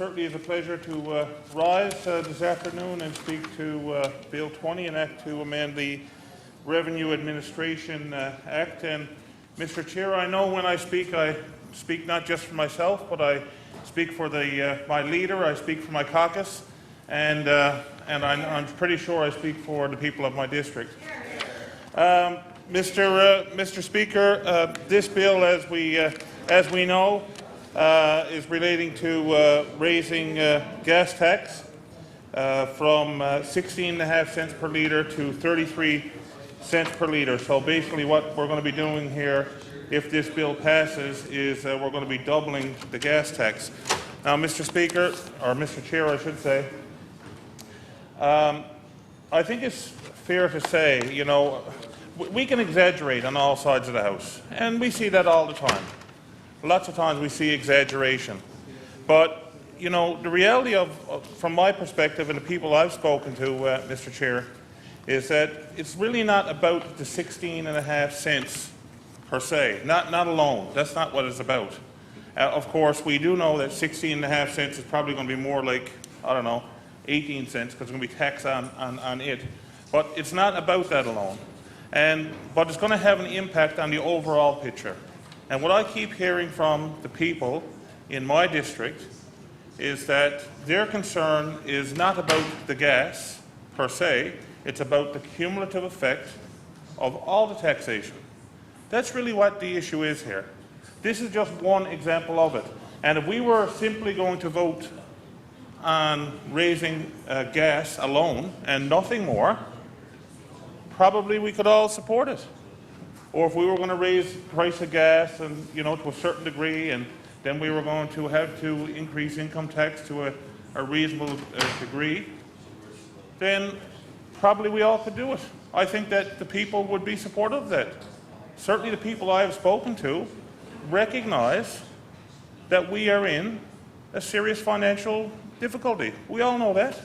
certainly is a pleasure to rise this afternoon and speak to Bill 20, an act to amend the Revenue Administration Act. And Mr. Chair, I know when I speak not just for myself, but I speak for my leader, I speak for my caucus, and I'm pretty sure I speak for the people of my district. Mr. Speaker, this bill, as we know, is relating to raising gas tax from 16.5 cents per litre to 33 cents per litre. So basically what we're going to be doing here, if this bill passes, is we're going to be doubling the gas tax. Now, Mr. Speaker, or Mr. Chair, I should say, I think it's fair to say, you know, we can exaggerate on all sides of the House, and we see that all the time. Lots of times we see exaggeration. But, you know, the reality from my perspective and the people I've spoken to, Mr. Chair, is that it's really not about the 16.5 cents per se, not alone. That's not what it's about. Of course, we do know that 16.5 cents is probably going to be more like, I don't know, 18 cents, because there's going to be tax on it. But it's not about that alone. But it's going to have an impact on the overall picture. And what I keep hearing from the people in my district is that their concern is not about the gas per se, it's about the cumulative effect of all the taxation. That's really what the issue is here. This is just one example of it. And if we were simply going to vote on raising gas alone and nothing more, probably we could all support it. Or if we were going to raise the price of gas and, you know, to a certain degree, and then we were going to have to increase income tax to a reasonable degree, then probably we all could do it. I think that the people would be supportive of that. Certainly the people I have spoken to recognize that we are in a serious financial difficulty. We all know that.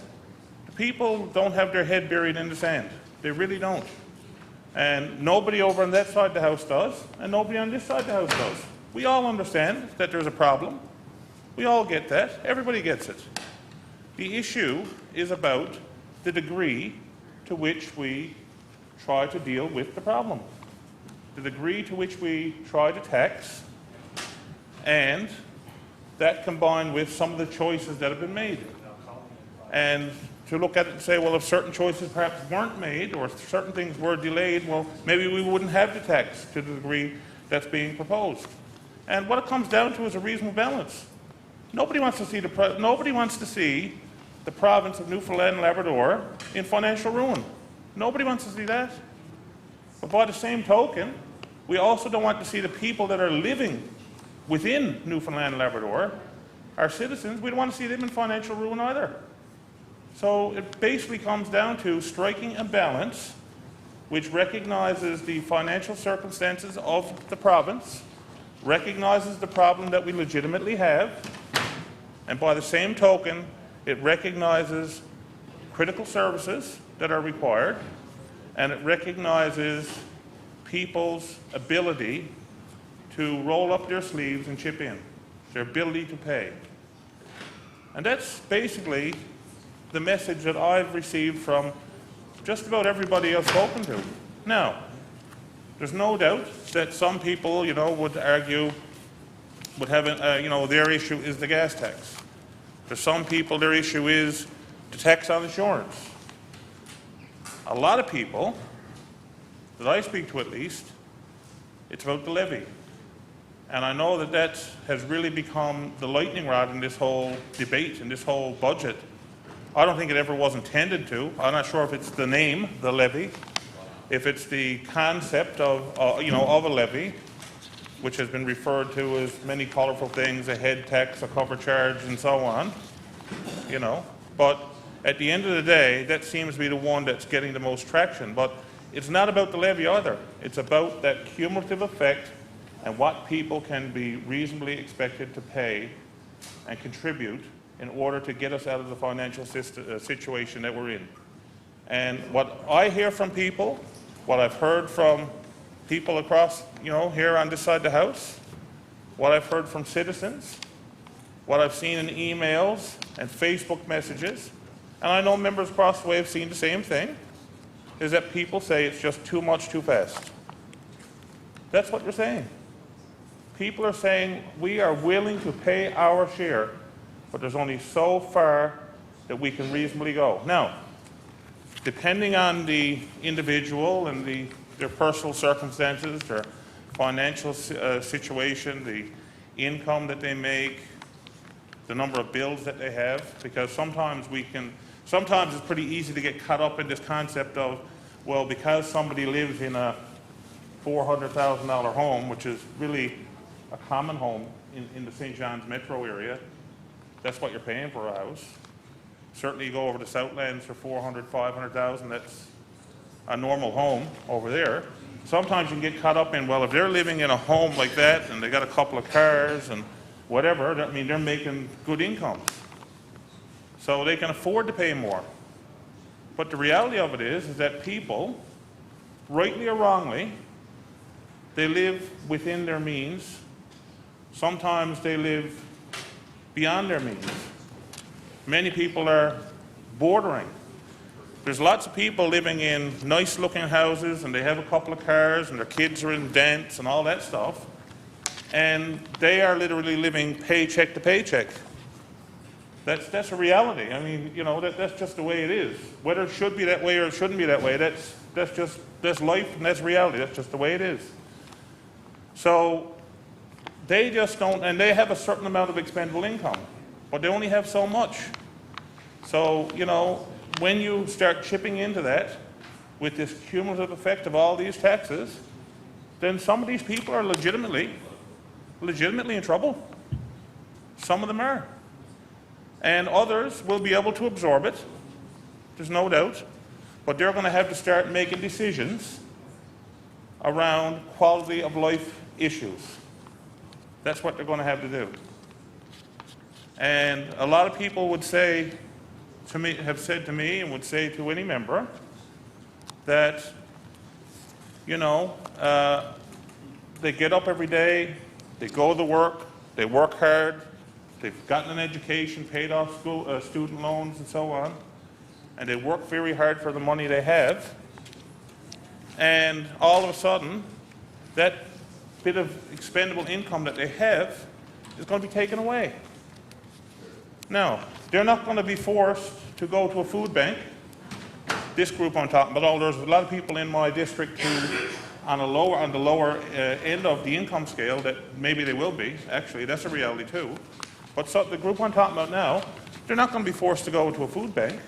The people don't have their head buried in the sand. They really don't. And nobody over on that side of the House does, and nobody on this side of the House does. We all understand that there's a problem. We all get that. Everybody gets it. The issue is about the degree to which we try to deal with the problem, the degree to which we try to tax, and that combined with some of the choices that have been made. And to look at it and say, well, if certain choices perhaps weren't made or certain things were delayed, well, maybe we wouldn't have the tax to the degree that's being proposed. And what it comes down to is a reasonable balance. Nobody wants to see the province of Newfoundland and Labrador in financial ruin. Nobody wants to see that. But by the same token, we also don't want to see the people that are living within Newfoundland and Labrador, our citizens, we don't want to see them in financial ruin either. So it basically comes down to striking a balance which recognizes the financial circumstances of the province, recognizes the problem that we legitimately have, and by the same token, it recognizes critical services that are required, and it recognizes people's ability to roll up their sleeves and chip in, their ability to pay. And that's basically the message that I've received from just about everybody I've spoken to. Now, there's no doubt that some people, you know, would argue, would have, you know, their issue is the gas tax. For some people, their issue is the tax on insurance. A lot of people, that I speak to at least, it's about the levy. And I know that that has really become the lightning rod in this whole debate, in this whole budget. I don't think it ever was intended to. I'm not sure if it's the name, the levy, if it's the concept of, you know, of a levy, which has been referred to as many colorful things, a head tax, a cover charge, and so on, you know. But at the end of the day, that seems to be the one that's getting the most traction. But it's not about the levy either. It's about that cumulative effect and what people can be reasonably expected to pay and contribute in order to get us out of the financial situation that we're in. And what I hear from people, what I've heard from people across, you know, here on this side of the House, what I've heard from citizens, what I've seen in emails and Facebook messages, and I know members across the way have seen the same thing, is that people say it's just too much too fast. That's what they're saying. People are saying we are willing to pay our share, but there's only so far that we can reasonably go. Now, depending on the individual and their personal circumstances, their financial situation, the income that they make, the number of bills that they have, because sometimes it's pretty easy to get caught up in this concept of, well, because somebody lives in a $400,000 home, which is really a common home in the St. John's metro area, that's what you're paying for a house. Certainly you go over to Southlands for $400,000, $500,000, that's a normal home over there. Sometimes you can get caught up in, well, if they're living in a home like that and they got a couple of cars and whatever, I mean, they're making good incomes. So they can afford to pay more. But the reality of it is that people, rightly or wrongly, they live within their means. Sometimes they live beyond their means. Many people are bordering. There's lots of people living in nice-looking houses, and they have a couple of cars, and their kids are in dents and all that stuff, and they are literally living paycheck to paycheck. That's a reality. I mean, you know, that's just the way it is. Whether it should be that way or it shouldn't be that way, that's life and that's reality. That's just the way it is. So they just don't, and they have a certain amount of expendable income, but they only have so much. So, you know, when you start chipping into that with this cumulative effect of all these taxes, then some of these people are legitimately in trouble. Some of them are. And others will be able to absorb it, there's no doubt, but they're going to have to start making decisions around quality of life issues. That's what they're going to have to do. And a lot of people would say to me, have said to me, and would say to any member, that, you know, they get up every day, they go to work, they work hard, they've gotten an education, paid off student loans and so on, and they work very hard for the money they have, and all of a sudden, that bit of expendable income that they have is going to be taken away. Now, they're not going to be forced to go to a food bank. This group I'm talking about, there's a lot of people in my district who, on the lower end of the income scale, that maybe they will be. Actually, that's a reality too. But so the group I'm talking about now, they're not going to be forced to go to a food bank,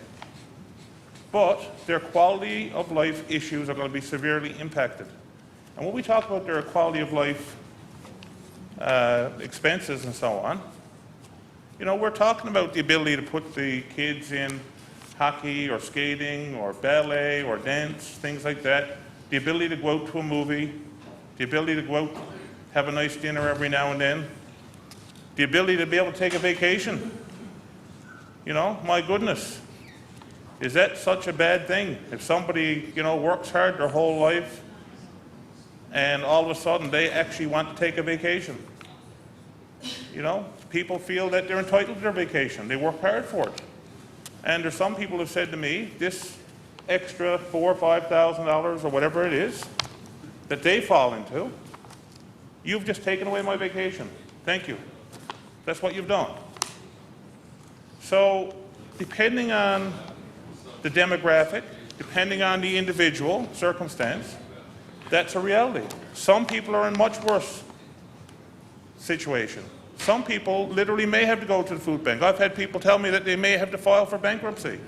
but their quality of life issues are going to be severely impacted. And when we talk about their quality of life expenses and so on, you know, we're talking about the ability to put the kids in hockey or skating or ballet or dance, things like that, the ability to go out to a movie, the ability to go out, have a nice dinner every now and then, the ability to be able to take a vacation. You know, my goodness, is that such a bad thing? If somebody, you know, works hard their whole life and all of a sudden they actually want to take a vacation. You know, people feel that they're entitled to their vacation. They work hard for it. And there's some people who have said to me, this extra $4,000 or $5,000 or whatever it is that they fall into, you've just taken away my vacation. Thank you. That's what you've done. So, depending on the demographic, depending on the individual circumstance, that's a reality. Some people are in much worse situation. Some people literally may have to go to the food bank. I've had people tell me that they may have to file for bankruptcy.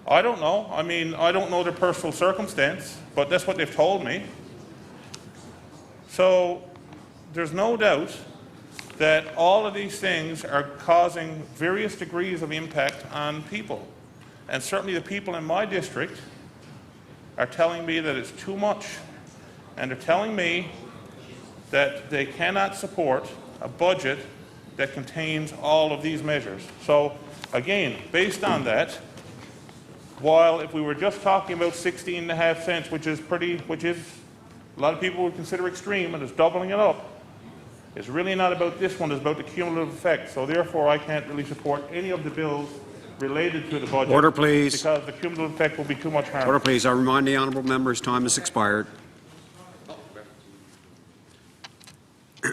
I don't know. I mean, I don't know their personal circumstance, but that's what they've told me. So there's no doubt that all of these things are causing various degrees of impact on people. And certainly the people in my district are telling me that it's too much. And they're telling me that they cannot support a budget that contains all of these measures. So again, based on that, while if we were just talking about 16.5 cents, which is a lot of people would consider extreme and is doubling it up, It's really not about this one, it's about the cumulative effect. So therefore, I can't really support any of the bills related to the budget. Order, please. Because the cumulative effect will be too much harm. Order, please. I remind the honourable member's time has expired.